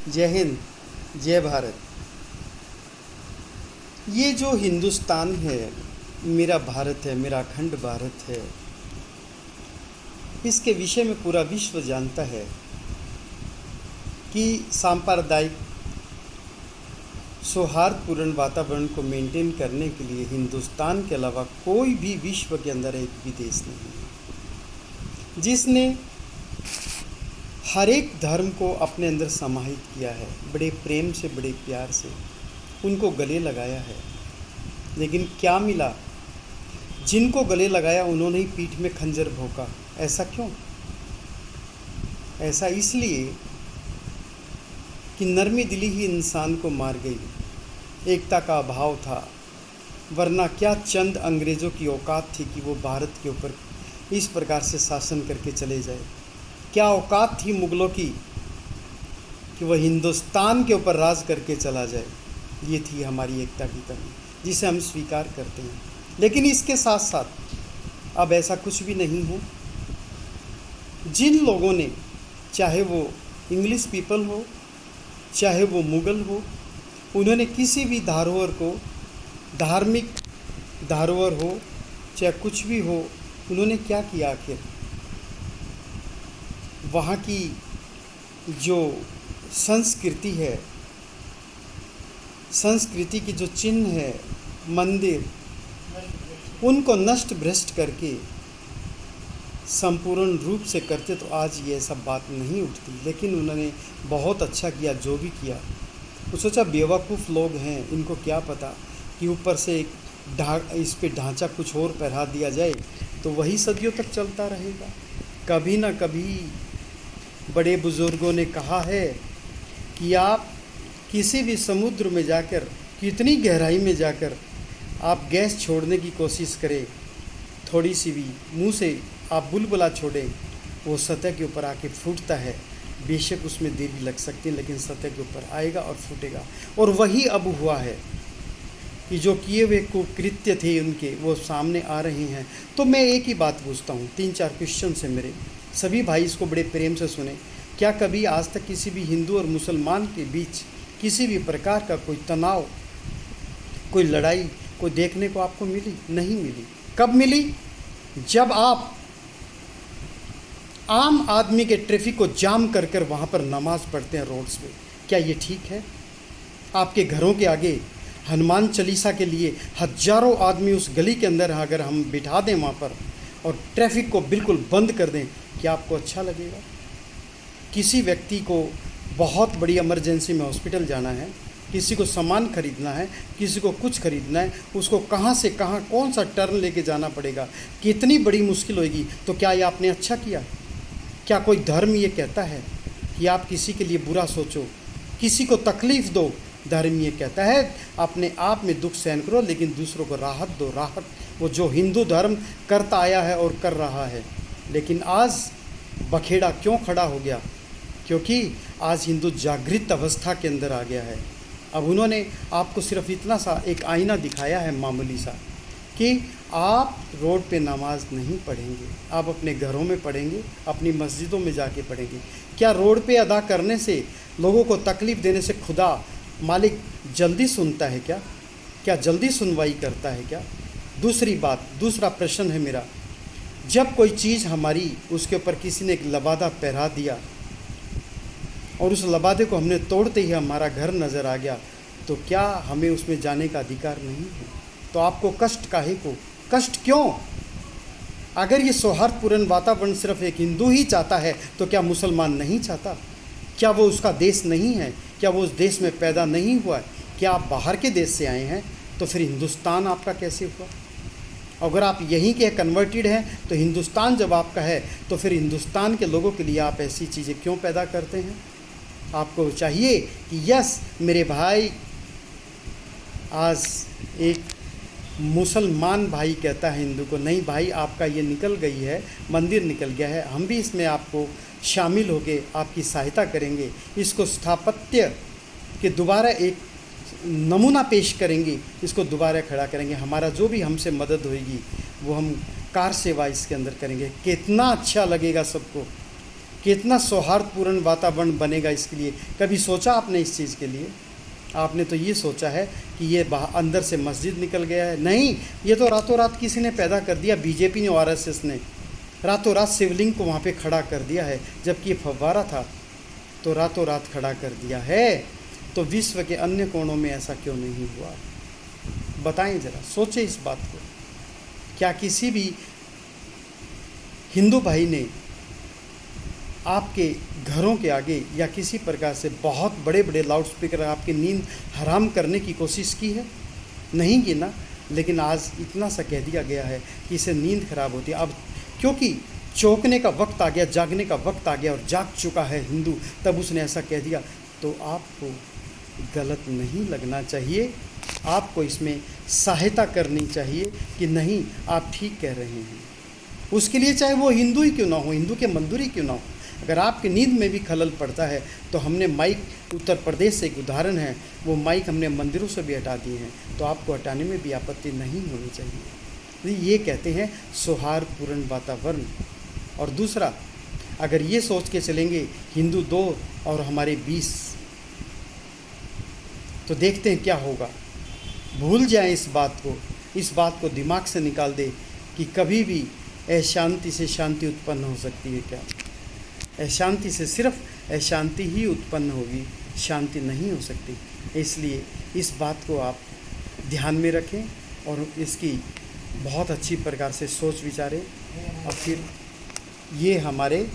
जय हिंद, जय भारत। ये जो हिंदुस्तान है, मेरा भारत है, मेरा अखंड भारत है, इसके विषय में पूरा विश्व जानता है कि सांप्रदायिक सौहार्दपूर्ण वातावरण को मेंटेन करने के लिए हिंदुस्तान के अलावा कोई भी विश्व के अंदर एक भी देश नहीं है जिसने हर एक धर्म को अपने अंदर समाहित किया है, बड़े प्रेम से, बड़े प्यार से उनको गले लगाया है। लेकिन क्या मिला? जिनको गले लगाया उन्होंने ही पीठ में खंजर भोंका। ऐसा क्यों? ऐसा इसलिए कि नरमी दिली ही इंसान को मार गई, एकता का अभाव था। वरना क्या चंद अंग्रेज़ों की औकात थी कि वो भारत के ऊपर इस प्रकार से शासन करके चले जाए? क्या औकात थी मुग़लों की कि वह हिंदुस्तान के ऊपर राज करके चला जाए? ये थी हमारी एकता की कमी, जिसे हम स्वीकार करते हैं। लेकिन इसके साथ साथ अब ऐसा कुछ भी नहीं है। जिन लोगों ने, चाहे वो इंग्लिश पीपल हो, चाहे वो मुग़ल हो, उन्होंने किसी भी धरोहर को, धार्मिक धरोहर हो चाहे कुछ भी हो, उन्होंने क्या किया आखिर? वहाँ की जो संस्कृति है, संस्कृति की जो चिन्ह है, मंदिर, उनको नष्ट भ्रष्ट करके संपूर्ण रूप से करते तो आज ये सब बात नहीं उठती। लेकिन उन्होंने बहुत अच्छा किया जो भी किया। वो सोचा बेवकूफ़ लोग हैं, इनको क्या पता कि ऊपर से एक इस पे ढांचा कुछ और पहरा दिया जाए तो वही सदियों तक चलता रहेगा। कभी ना कभी बड़े बुज़ुर्गों ने कहा है कि आप किसी भी समुद्र में जाकर, कितनी गहराई में जाकर आप गैस छोड़ने की कोशिश करें, थोड़ी सी भी मुंह से आप बुलबुला छोड़ें, वो सतह के ऊपर आके फूटता है। बेशक उसमें देरी लग सकती है, लेकिन सतह के ऊपर आएगा और फूटेगा। और वही अब हुआ है कि जो किए हुए कुकृत्य थे उनके, वो सामने आ रहे हैं। तो मैं एक ही बात पूछता हूँ, 3-4 क्वेश्चन से मेरे सभी भाई इसको बड़े प्रेम से सुने। क्या कभी आज तक किसी भी हिंदू और मुसलमान के बीच किसी भी प्रकार का कोई तनाव, कोई लड़ाई, कोई देखने को आपको मिली? नहीं मिली। कब मिली? जब आप आम आदमी के ट्रैफिक को जाम कर कर वहाँ पर नमाज़ पढ़ते हैं रोड्स पे। क्या ये ठीक है? आपके घरों के आगे हनुमान चालीसा के लिए हजारों आदमी उस गली के अंदर अगर हम बिठा दें वहाँ पर और ट्रैफिक को बिल्कुल बंद कर दें, क्या आपको अच्छा लगेगा? किसी व्यक्ति को बहुत बड़ी इमरजेंसी में हॉस्पिटल जाना है, किसी को सामान खरीदना है, किसी को कुछ खरीदना है, उसको कहाँ से कहाँ कौन सा टर्न लेके जाना पड़ेगा, कितनी बड़ी मुश्किल होगी। तो क्या ये आपने अच्छा किया? क्या कोई धर्म ये कहता है कि आप किसी के लिए बुरा सोचो, किसी को तकलीफ़ दो? धर्म ये कहता है अपने आप में दुख सहन करो, लेकिन दूसरों को राहत दो। राहत वो जो हिंदू धर्म करता आया है और कर रहा है। लेकिन आज बखेड़ा क्यों खड़ा हो गया? क्योंकि आज हिंदू जागृत अवस्था के अंदर आ गया है। अब उन्होंने आपको सिर्फ इतना सा एक आईना दिखाया है मामूली सा, कि आप रोड पे नमाज नहीं पढ़ेंगे, आप अपने घरों में पढ़ेंगे, अपनी मस्जिदों में जाके पढ़ेंगे। क्या रोड पे अदा करने से, लोगों को तकलीफ़ देने से खुदा मालिक जल्दी सुनता है क्या? क्या जल्दी सुनवाई करता है क्या? दूसरी बात, दूसरा प्रश्न है मेरा, जब कोई चीज़ हमारी, उसके ऊपर किसी ने एक लबादा पहरा दिया और उस लबादे को हमने तोड़ते ही हमारा घर नज़र आ गया, तो क्या हमें उसमें जाने का अधिकार नहीं है? तो आपको कष्ट काहे को? कष्ट क्यों? अगर ये सौहार्दपूर्ण वातावरण सिर्फ एक हिंदू ही चाहता है तो क्या मुसलमान नहीं चाहता? क्या वो उसका देश नहीं है? क्या वो उस देश में पैदा नहीं हुआ है? क्या आप बाहर के देश से आए हैं? तो फिर हिंदुस्तान आपका कैसे हुआ? अगर आप यहीं के कन्वर्टेड हैं तो हिंदुस्तान जब आपका है तो फिर हिंदुस्तान के लोगों के लिए आप ऐसी चीज़ें क्यों पैदा करते हैं? आपको चाहिए कि यस मेरे भाई, आज एक मुसलमान भाई कहता है हिंदू को, नहीं भाई आपका ये निकल गई है, मंदिर निकल गया है, हम भी इसमें आपको शामिल होके आपकी सहायता करेंगे, इसको स्थापत्य के दोबारा एक नमूना पेश करेंगे, इसको दोबारा खड़ा करेंगे। हमारा जो भी हमसे मदद होगी वो हम कार सेवा इसके अंदर करेंगे। कितना अच्छा लगेगा सबको। कितना सौहार्दपूर्ण वातावरण बनेगा इसके लिए कभी सोचा आपने इस चीज़ के लिए? आपने तो ये सोचा है कि ये अंदर से मस्जिद निकल गया है। नहीं, ये तो रातों रात किसी ने पैदा कर दिया, बीजेपी ने और आरएसएस ने रातों रात शिवलिंग को वहाँ पे खड़ा कर दिया है, जबकि ये फव्वारा था तो रातों रात खड़ा कर दिया है। तो विश्व के अन्य कोणों में ऐसा क्यों नहीं हुआ? बताएं ज़रा, सोचें इस बात को। क्या किसी भी हिंदू भाई ने आपके घरों के आगे या किसी प्रकार से बहुत बड़े बड़े लाउड स्पीकर आपकी नींद हराम करने की कोशिश की है? नहीं की ना। लेकिन आज इतना सा कह दिया गया है कि इससे नींद खराब होती है। अब क्योंकि चौंकने का वक्त आ गया, जागने का वक्त आ गया और जाग चुका है हिंदू, तब उसने ऐसा कह दिया। तो आपको गलत नहीं लगना चाहिए, आपको इसमें सहायता करनी चाहिए कि नहीं, आप ठीक कह रहे हैं। उसके लिए चाहे वो हिंदू ही क्यों ना हो, हिंदू के मंदिर ही क्यों ना हो, अगर आपकी नींद में भी खलल पड़ता है तो हमने माइक, उत्तर प्रदेश से एक उदाहरण है, वो माइक हमने मंदिरों से भी हटा दिए हैं, तो आपको हटाने में भी आपत्ति नहीं होनी चाहिए। ये कहते हैं सौहार्दपूर्ण वातावरण। और दूसरा, अगर ये सोच के चलेंगे हिंदू 2 और हमारे 20, तो देखते हैं क्या होगा। भूल जाएं इस बात को दिमाग से निकाल दे कि कभी भी अशांति से शांति उत्पन्न हो सकती है। क्या अशांति से सिर्फ अशांति ही उत्पन्न होगी, शांति नहीं हो सकती। इसलिए इस बात को आप ध्यान में रखें और इसकी बहुत अच्छी प्रकार से सोच विचारें। और फिर ये हमारे